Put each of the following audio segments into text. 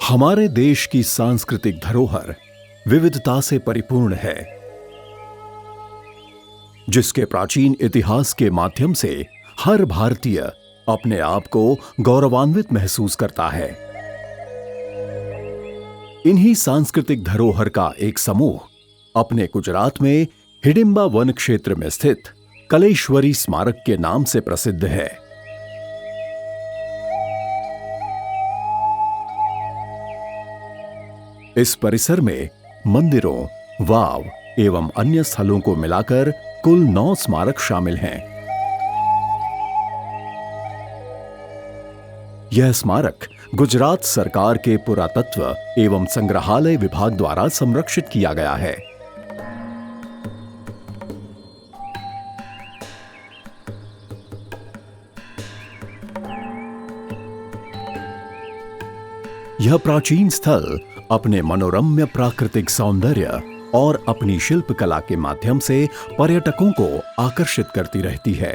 हमारे देश की सांस्कृतिक धरोहर विविधता से परिपूर्ण है, जिसके प्राचीन इतिहास के माध्यम से हर भारतीय अपने आप को गौरवान्वित महसूस करता है। इन्हीं सांस्कृतिक धरोहर का एक समूह अपने गुजरात में हिडिंबा वन क्षेत्र में स्थित कलेश्वरी स्मारक के नाम से प्रसिद्ध है। इस परिसर में मंदिरों, वाव एवं अन्य स्थलों को मिलाकर कुल 9 स्मारक शामिल हैं। यह स्मारक गुजरात सरकार के पुरातत्व एवं संग्रहालय विभाग द्वारा संरक्षित किया गया है। यह प्राचीन स्थल अपने मनोरम्य प्राकृतिक सौंदर्य और अपनी शिल्पकला के माध्यम से पर्यटकों को आकर्षित करती रहती है।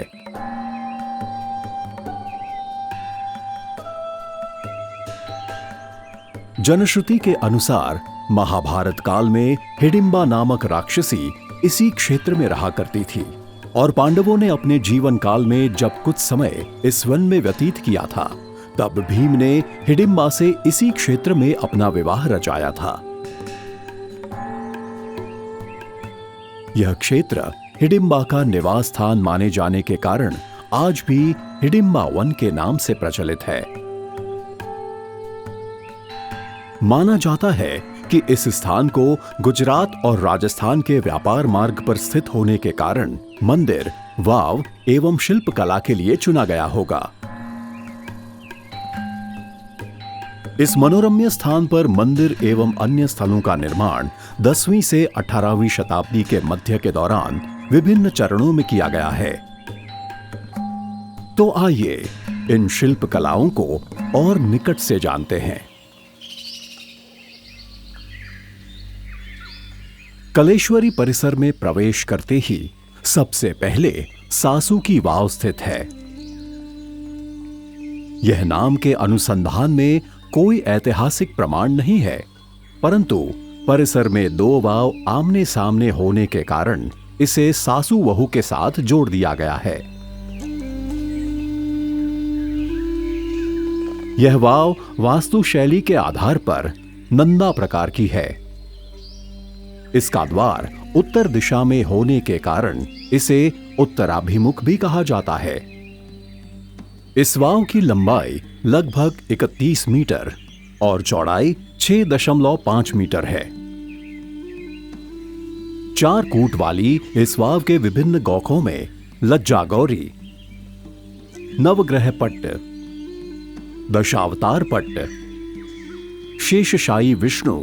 जनश्रुति के अनुसार महाभारत काल में हिडिंबा नामक राक्षसी इसी क्षेत्र में रहा करती थी और पांडवों ने अपने जीवन काल में जब कुछ समय इस वन में व्यतीत किया था, तब भीम ने हिडिंबा से इसी क्षेत्र में अपना विवाह रचाया था। यह क्षेत्र हिडिंबा का निवास स्थान माने जाने के कारण आज भी हिडिंबा वन के नाम से प्रचलित है। माना जाता है कि इस स्थान को गुजरात और राजस्थान के व्यापार मार्ग पर स्थित होने के कारण मंदिर, वाव एवं शिल्पकला के लिए चुना गया होगा। इस मनोरम्य स्थान पर मंदिर एवं अन्य स्थलों का निर्माण 10वीं से 18वीं शताब्दी के मध्य के दौरान विभिन्न चरणों में किया गया है। तो आइए इन शिल्प कलाओं को और निकट से जानते हैं। कलेश्वरी परिसर में प्रवेश करते ही सबसे पहले सासू की वाव स्थित है। यह नाम के अनुसंधान में कोई ऐतिहासिक प्रमाण नहीं है, परंतु परिसर में 2 वाव आमने सामने होने के कारण इसे सासू वहू के साथ जोड़ दिया गया है। यह वाव वास्तु शैली के आधार पर नंदा प्रकार की है। इसका द्वार उत्तर दिशा में होने के कारण इसे उत्तराभिमुख भी कहा जाता है। इस वाव की लंबाई लगभग 31 मीटर और चौड़ाई 6.5 मीटर है। 4 कूट वाली इस वाव के विभिन्न गौखों में लज्जा गौरी, नवग्रह पट्ट, दशावतार पट्ट, शेषशायी विष्णु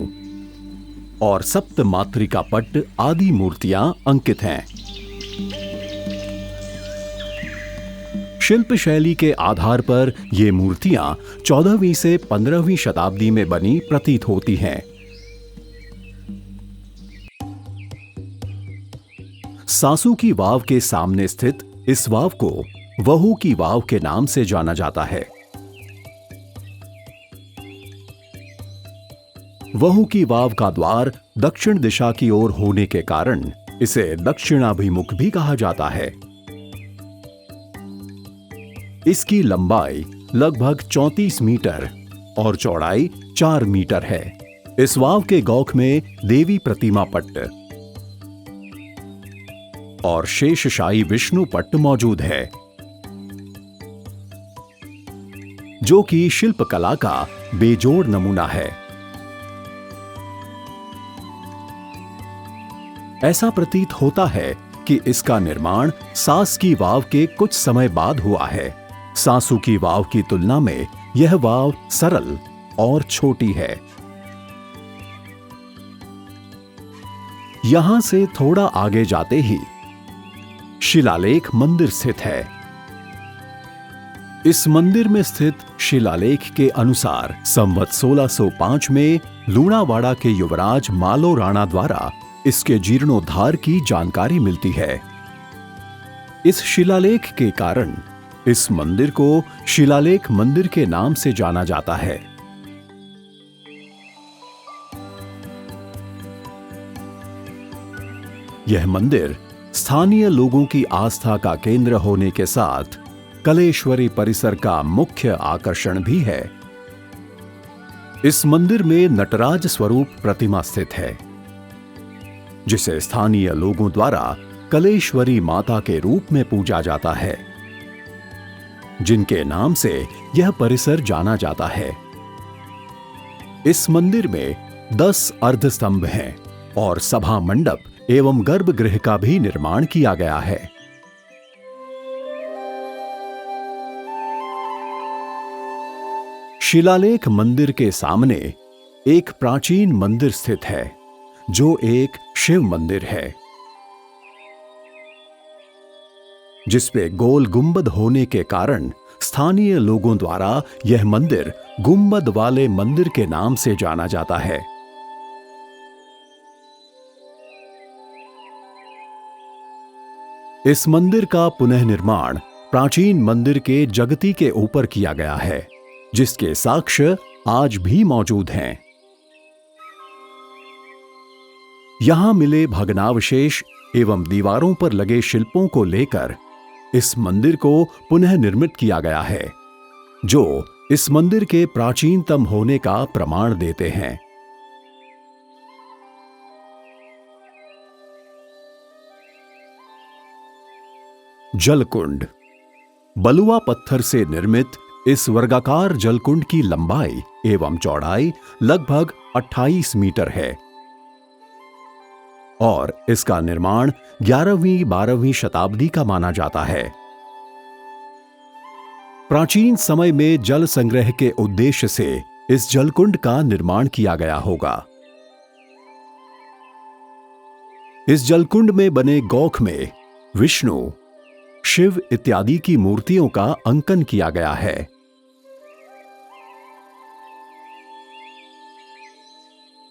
और सप्त मातृका पट्ट आदि मूर्तियां अंकित हैं। शिल्प शैली के आधार पर ये मूर्तियां 14वीं से 15वीं शताब्दी में बनी प्रतीत होती हैं। सासू की वाव के सामने स्थित इस वाव को वहू की वाव के नाम से जाना जाता है। वहू की वाव का द्वार दक्षिण दिशा की ओर होने के कारण इसे दक्षिणाभिमुख भी कहा जाता है। इसकी लंबाई लगभग 34 मीटर और चौड़ाई 4 मीटर है। इस वाव के गौख में देवी प्रतिमा पट्ट और शेषशायी विष्णु पट्ट मौजूद है, जो कि शिल्पकला का बेजोड़ नमूना है। ऐसा प्रतीत होता है कि इसका निर्माण सास की वाव के कुछ समय बाद हुआ है। सासू की वाव की तुलना में यह वाव सरल और छोटी है। यहां से थोड़ा आगे जाते ही शिलालेख मंदिर स्थित है। इस मंदिर में स्थित शिलालेख के अनुसार संवत 1605 में लूणावाड़ा के युवराज मालो राणा द्वारा इसके जीर्णोद्धार की जानकारी मिलती है। इस शिलालेख के कारण इस मंदिर को शिलालेख मंदिर के नाम से जाना जाता है। यह मंदिर स्थानीय लोगों की आस्था का केंद्र होने के साथ कलेश्वरी परिसर का मुख्य आकर्षण भी है। इस मंदिर में नटराज स्वरूप प्रतिमा स्थित है, जिसे स्थानीय लोगों द्वारा कलेश्वरी माता के रूप में पूजा जाता है, जिनके नाम से यह परिसर जाना जाता है। इस मंदिर में 10 अर्धस्तंभ हैं और सभा मंडप एवं गर्भगृह का भी निर्माण किया गया है। शिलालेख मंदिर के सामने एक प्राचीन मंदिर स्थित है, जो एक शिव मंदिर है, जिसपे गोल गुंबद होने के कारण स्थानीय लोगों द्वारा यह मंदिर गुंबद वाले मंदिर के नाम से जाना जाता है। इस मंदिर का पुनर्निर्माण प्राचीन मंदिर के जगती के ऊपर किया गया है, जिसके साक्ष्य आज भी मौजूद हैं। यहां मिले भग्नावशेष एवं दीवारों पर लगे शिल्पों को लेकर इस मंदिर को पुनः निर्मित किया गया है, जो इस मंदिर के प्राचीनतम होने का प्रमाण देते हैं। जलकुंड। बलुआ पत्थर से निर्मित इस वर्गाकार जलकुंड की लंबाई एवं चौड़ाई लगभग 28 मीटर है और इसका निर्माण 11वीं-12वीं शताब्दी का माना जाता है। प्राचीन समय में जल संग्रह के उद्देश्य से इस जलकुंड का निर्माण किया गया होगा। इस जलकुंड में बने गौख में विष्णु, शिव इत्यादि की मूर्तियों का अंकन किया गया है।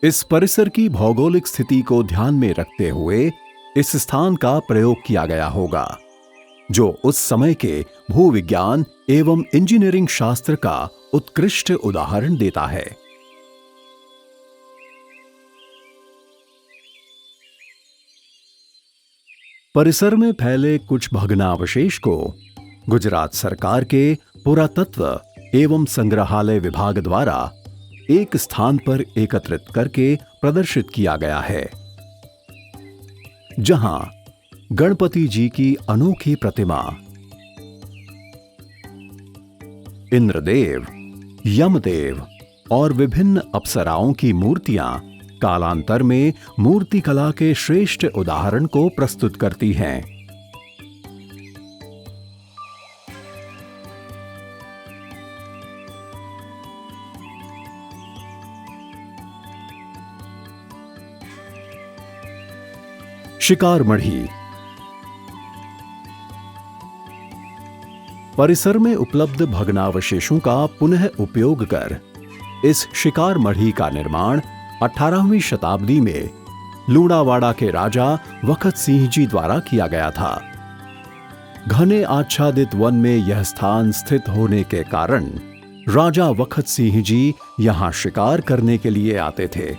इस परिसर की भौगोलिक स्थिति को ध्यान में रखते हुए इस स्थान का प्रयोग किया गया होगा, जो उस समय के भूविज्ञान एवं इंजीनियरिंग शास्त्र का उत्कृष्ट उदाहरण देता है। परिसर में फैले कुछ भग्नावशेष को गुजरात सरकार के पुरातत्व एवं संग्रहालय विभाग द्वारा एक स्थान पर एकत्रित करके प्रदर्शित किया गया है, जहां गणपति जी की अनोखी प्रतिमा, इंद्रदेव, यमदेव और विभिन्न अप्सराओं की मूर्तियां कालांतर में मूर्तिकला के श्रेष्ठ उदाहरण को प्रस्तुत करती हैं। शिकार मढ़ी। परिसर में उपलब्ध भग्नावशेषों का पुनः उपयोग कर इस शिकार मढ़ी का निर्माण 18वीं शताब्दी में लूणावाड़ा के राजा वखत सिंह जी द्वारा किया गया था। घने आच्छादित वन में यह स्थान स्थित होने के कारण राजा वखत सिंह जी यहां शिकार करने के लिए आते थे।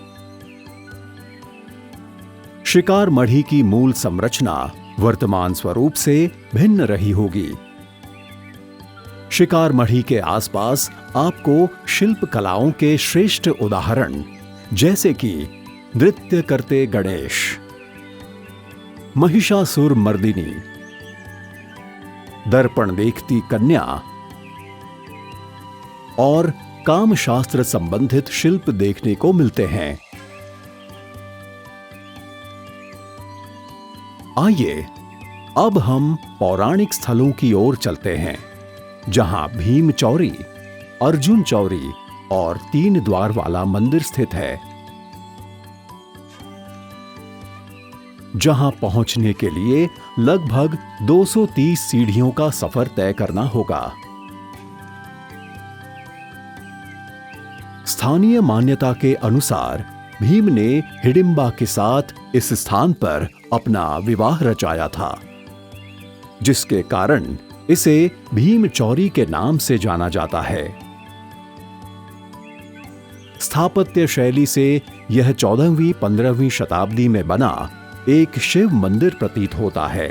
शिकार मढ़ी की मूल संरचना वर्तमान स्वरूप से भिन्न रही होगी। शिकार मढ़ी के आसपास आपको शिल्प कलाओं के श्रेष्ठ उदाहरण जैसे कि नृत्य करते गणेश, महिषासुर मर्दिनी, दर्पण देखती कन्या और कामशास्त्र संबंधित शिल्प देखने को मिलते हैं। आइए अब हम पौराणिक स्थलों की ओर चलते हैं, जहां भीम चौरी, अर्जुन चौरी और 3 द्वार वाला मंदिर स्थित है, जहां पहुंचने के लिए लगभग 230 सीढ़ियों का सफर तय करना होगा। स्थानीय मान्यता के अनुसार भीम ने हिडिंबा के साथ इस स्थान पर अपना विवाह रचाया था, जिसके कारण इसे भीम चौरी के नाम से जाना जाता है। स्थापत्य शैली से यह 14वीं-15वीं शताब्दी में बना एक शिव मंदिर प्रतीत होता है।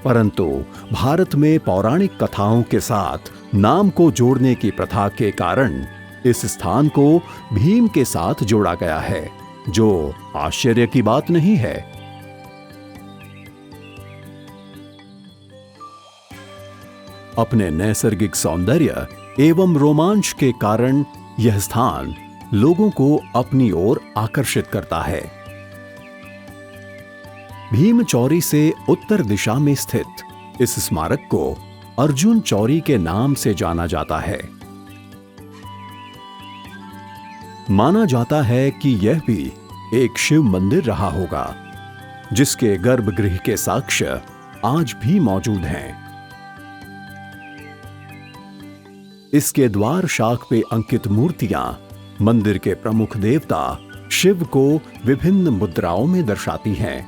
परंतु भारत में पौराणिक कथाओं के साथ नाम को जोड़ने की प्रथा के कारण इस स्थान को भीम के साथ जोड़ा गया है, जो आश्चर्य की बात नहीं है। अपने नैसर्गिक सौंदर्य एवं रोमांच के कारण यह स्थान लोगों को अपनी ओर आकर्षित करता है। भीम चौरी से उत्तर दिशा में स्थित इस स्मारक को अर्जुन चौरी के नाम से जाना जाता है। माना जाता है कि यह भी एक शिव मंदिर रहा होगा, जिसके गर्भगृह के साक्ष्य आज भी मौजूद हैं। इसके द्वार शाख पे अंकित मूर्तियां मंदिर के प्रमुख देवता शिव को विभिन्न मुद्राओं में दर्शाती हैं।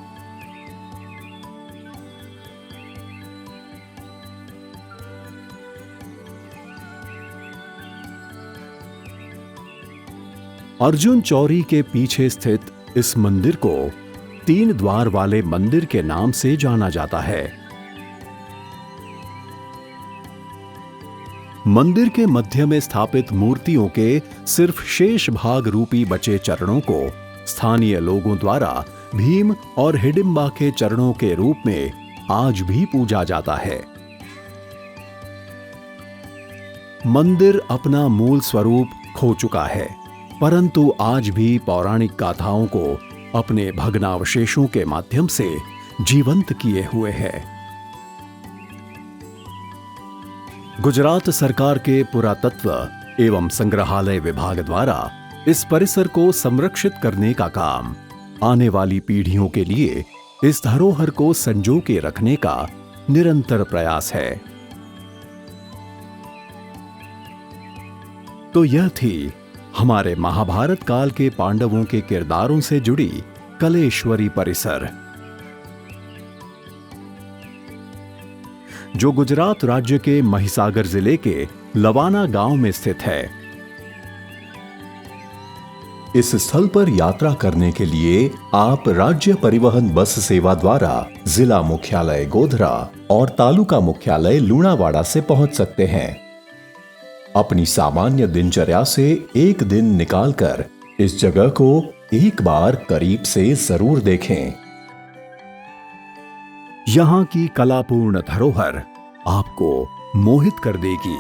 अर्जुन चौरी के पीछे स्थित इस मंदिर को 3 द्वार वाले मंदिर के नाम से जाना जाता है। मंदिर के मध्य में स्थापित मूर्तियों के सिर्फ शेष भाग रूपी बचे चरणों को स्थानीय लोगों द्वारा भीम और हिडिंबा के चरणों के रूप में आज भी पूजा जाता है। मंदिर अपना मूल स्वरूप खो चुका है, परंतु आज भी पौराणिक गाथाओं को अपने भग्नावशेषों के माध्यम से जीवंत किए हुए है। गुजरात सरकार के पुरातत्व एवं संग्रहालय विभाग द्वारा इस परिसर को संरक्षित करने का काम आने वाली पीढ़ियों के लिए इस धरोहर को संजो के रखने का निरंतर प्रयास है। तो यह थी हमारे महाभारत काल के पांडवों के किरदारों से जुड़ी कलेश्वरी परिसर, जो गुजरात राज्य के महिसागर जिले के लवाना गांव में स्थित है। इस स्थल पर यात्रा करने के लिए आप राज्य परिवहन बस सेवा द्वारा जिला मुख्यालय गोधरा और तालुका मुख्यालय लूणावाड़ा से पहुंच सकते हैं। अपनी सामान्य दिनचर्या से एक दिन निकालकर इस जगह को एक बार करीब से जरूर देखें। यहां की कलापूर्ण धरोहर आपको मोहित कर देगी।